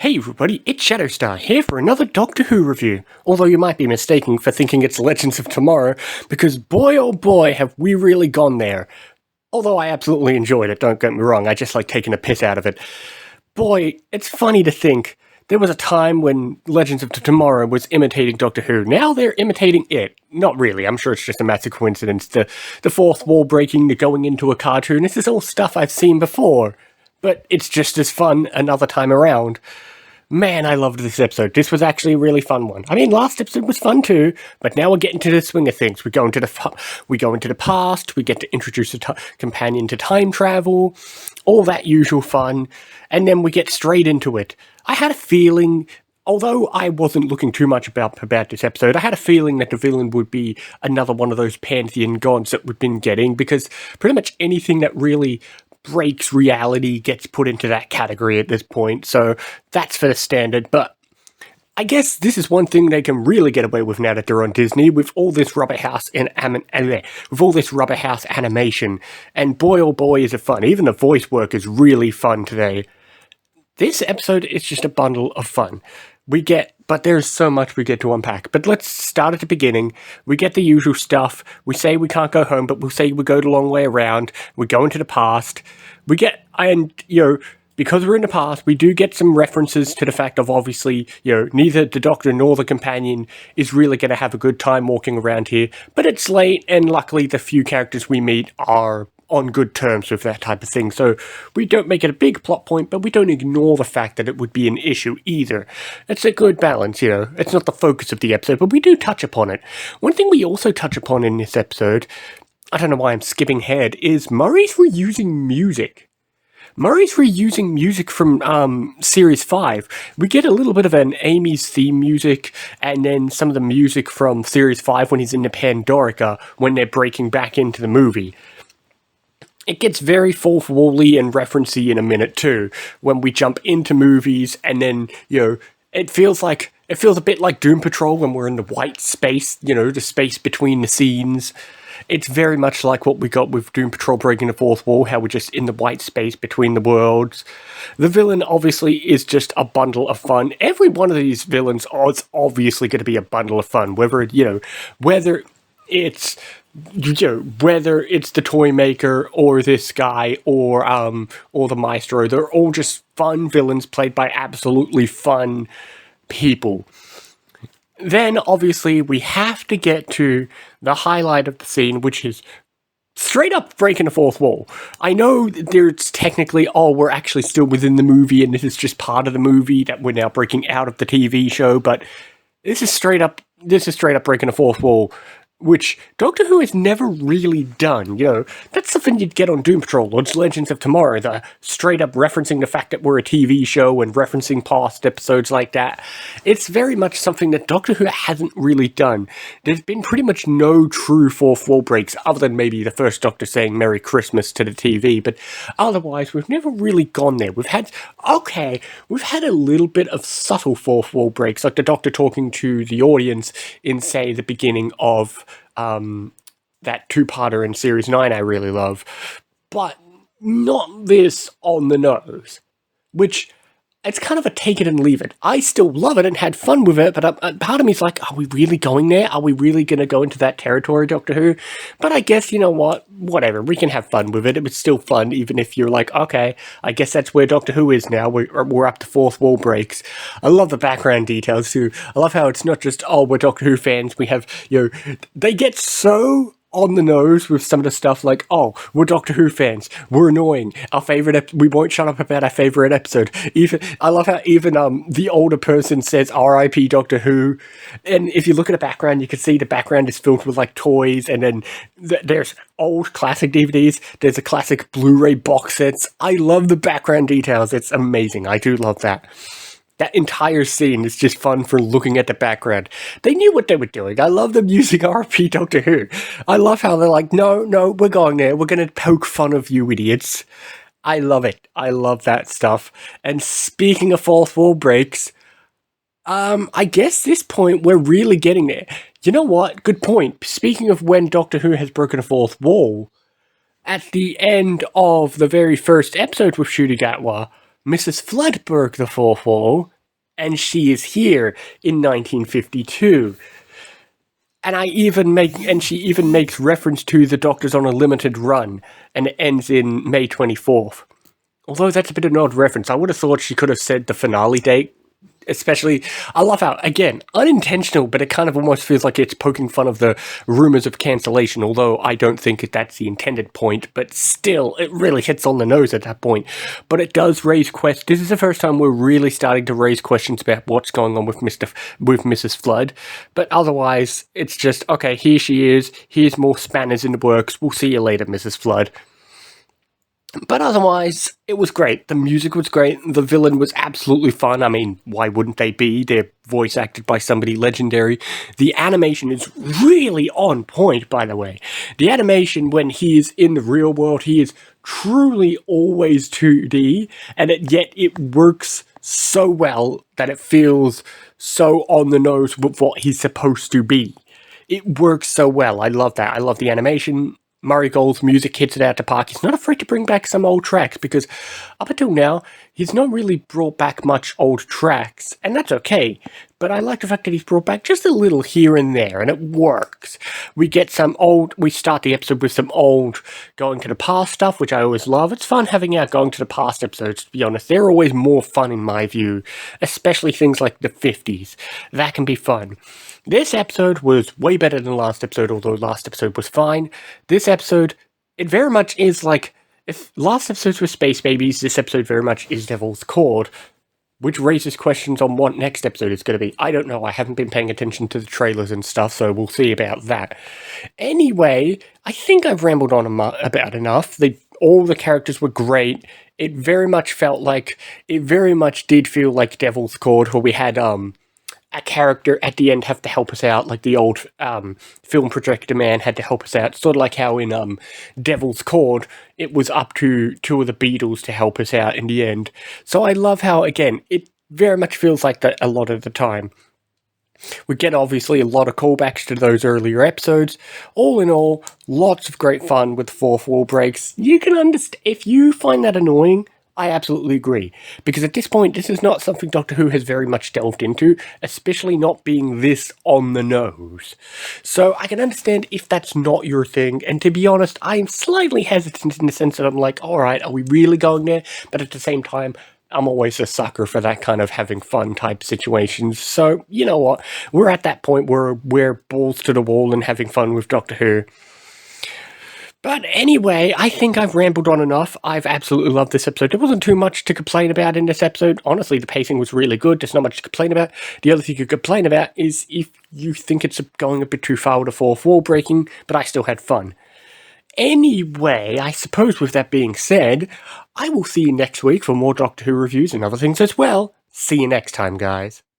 Hey everybody, it's ShadowStar here for another Doctor Who review, although you might be mistaken for thinking it's Legends of Tomorrow, because boy oh boy have we really gone there. Although I absolutely enjoyed it, don't get me wrong, I just like taking a piss out of it. Boy, it's funny to think, there was a time when Legends of Tomorrow was imitating Doctor Who, now they're imitating it. Not really, I'm sure it's just a massive coincidence. The fourth wall breaking, the going into a cartoon, this is all stuff I've seen before. But it's just as fun another time around. Man, I loved this episode. This was actually a really fun one. I mean, last episode was fun too, but now we're getting to the swing of things. We go into the past. We get to introduce a companion to time travel, all that usual fun, and then we get straight into it. I had a feeling, although I wasn't looking too much about this episode, I had a feeling that the villain would be another one of those pantheon gods that we've been getting, because pretty much anything that really breaks reality gets put into that category at this point, so that's for the standard. But I guess this is one thing they can really get away with now that they're on Disney, with all this rubber house animation, and boy oh boy is it fun. Even the voice work is really fun today. This episode is just a bundle of fun. But there's so much we get to unpack. But let's start at the beginning. We get the usual stuff. We say we can't go home, but we'll say we go the long way around. We go into the past. Because we're in the past, we do get some references to the fact of, obviously, neither the Doctor nor the companion is really going to have a good time walking around here. But it's late, and luckily the few characters we meet are on good terms with that type of thing, so we don't make it a big plot point, but we don't ignore the fact that it would be an issue either. It's a good balance, it's not the focus of the episode, but we do touch upon it. One thing we also touch upon in this episode, I don't know why I'm skipping ahead, is Murray's reusing music. Murray's reusing music from Series 5. We get a little bit of an Amy's theme music, and then some of the music from Series 5 when he's in the Pandorica, when they're breaking back into the movie. It gets very fourth wall-y and referencey in a minute too, when we jump into movies, and then, it feels a bit like Doom Patrol when we're in the white space, the space between the scenes. It's very much like what we got with Doom Patrol breaking the fourth wall, how we're just in the white space between the worlds. The villain obviously is just a bundle of fun. Every one of these villains is obviously going to be a bundle of fun, whether it's the toy maker or this guy or the maestro. They're all just fun villains played by absolutely fun people. Then obviously we have to get to the highlight of the scene, which is straight up breaking the fourth wall. I know there's technically, we're actually still within the movie and this is just part of the movie that we're now breaking out of the TV show, but this is straight up breaking the fourth wall, which Doctor Who has never really done. That's something you'd get on Doom Patrol or Legends of Tomorrow, the straight up referencing the fact that we're a TV show and referencing past episodes like that. It's very much something that Doctor Who hasn't really done. There's been pretty much no true fourth wall breaks, other than maybe the first Doctor saying Merry Christmas to the TV, but otherwise we've never really gone there. We've had a little bit of subtle fourth wall breaks, like the Doctor talking to the audience in, say, the beginning of that two-parter in Series 9 I really love, but not this on the nose, which it's kind of a take it and leave it. I still love it and had fun with it, but part of me is like, are we really going there? Are we really going to go into that territory, Doctor Who? But I guess, whatever, we can have fun with it. It was still fun, even if you're like, okay, I guess that's where Doctor Who is now. We're up to fourth wall breaks. I love the background details too. I love how it's not just, we're Doctor Who fans. We have, they get so on the nose with some of the stuff like, we're Doctor Who fans, we're annoying, we won't shut up about our favourite episode. I love how even the older person says R.I.P. Doctor Who, and if you look at the background, you can see the background is filled with like toys, and then there's old classic DVDs, there's a classic Blu-ray box sets. I love the background details, it's amazing, I do love that. That entire scene is just fun for looking at the background. They knew what they were doing. I love them using RP Doctor Who. I love how they're like, no, we're going there. We're going to poke fun of you idiots. I love it. I love that stuff. And speaking of fourth wall breaks, I guess this point we're really getting there. You know what? Good point. Speaking of when Doctor Who has broken a fourth wall, at the end of the very first episode with Shooty Gatwa, Mrs. Flood broke the fourth wall and she is here in 1952. And she even makes reference to the Doctor's on a limited run, and it ends in May 24th. Although that's a bit of an odd reference. I would have thought she could have said the finale date. Especially, I love how, again, unintentional, but it kind of almost feels like it's poking fun of the rumors of cancellation, although I don't think that's the intended point, but still, it really hits on the nose at that point. But it does raise questions. This is the first time we're really starting to raise questions about what's going on with Mrs. Flood, but otherwise, it's just, okay, here she is, here's more spanners in the works, we'll see you later, Mrs. Flood. But otherwise, it was great. The music was great. The villain was absolutely fun. I mean, why wouldn't they be? They're voice acted by somebody legendary. The animation is really on point, by the way. The animation, when he is in the real world, he is truly always 2D, and yet it works so well that it feels so on the nose with what he's supposed to be. It works so well. I love that. I love the animation. Murray Gold's music hits it out to park. He's not afraid to bring back some old tracks, because up until now, he's not really brought back much old tracks, and that's okay. But I like the fact that he's brought back just a little here and there, and it works. We start the episode with some old going to the past stuff, which I always love. It's fun having our going to the past episodes, to be honest. They're always more fun in my view, especially things like the 50s. That can be fun. This episode was way better than last episode, although last episode was fine. This episode, it very much is like, if last episodes were Space Babies, this episode very much is Devil's Cord, which raises questions on what next episode is going to be. I don't know, I haven't been paying attention to the trailers and stuff, so we'll see about that. Anyway, I think I've rambled on about enough. All the characters were great. It very much did feel like Devil's Cord, where we had, a character at the end have to help us out, like the old film projector man had to help us out, sort of like how in Devil's Cord, it was up to two of the Beatles to help us out in the end. So I love how, again, it very much feels like that a lot of the time. We get, obviously, a lot of callbacks to those earlier episodes. All in all, lots of great fun with the fourth wall breaks. You can understand, if you find that annoying, I absolutely agree, because at this point, this is not something Doctor Who has very much delved into, especially not being this on the nose. So I can understand if that's not your thing, and to be honest, I am slightly hesitant in the sense that I'm like, alright, are we really going there? But at the same time, I'm always a sucker for that kind of having fun type situations, so you know what, we're at that point where we're balls to the wall and having fun with Doctor Who. But anyway, I think I've rambled on enough. I've absolutely loved this episode. There wasn't too much to complain about in this episode. Honestly, the pacing was really good. There's not much to complain about. The other thing you could complain about is if you think it's going a bit too far with the fourth wall breaking, but I still had fun. Anyway, I suppose with that being said, I will see you next week for more Doctor Who reviews and other things as well. See you next time, guys.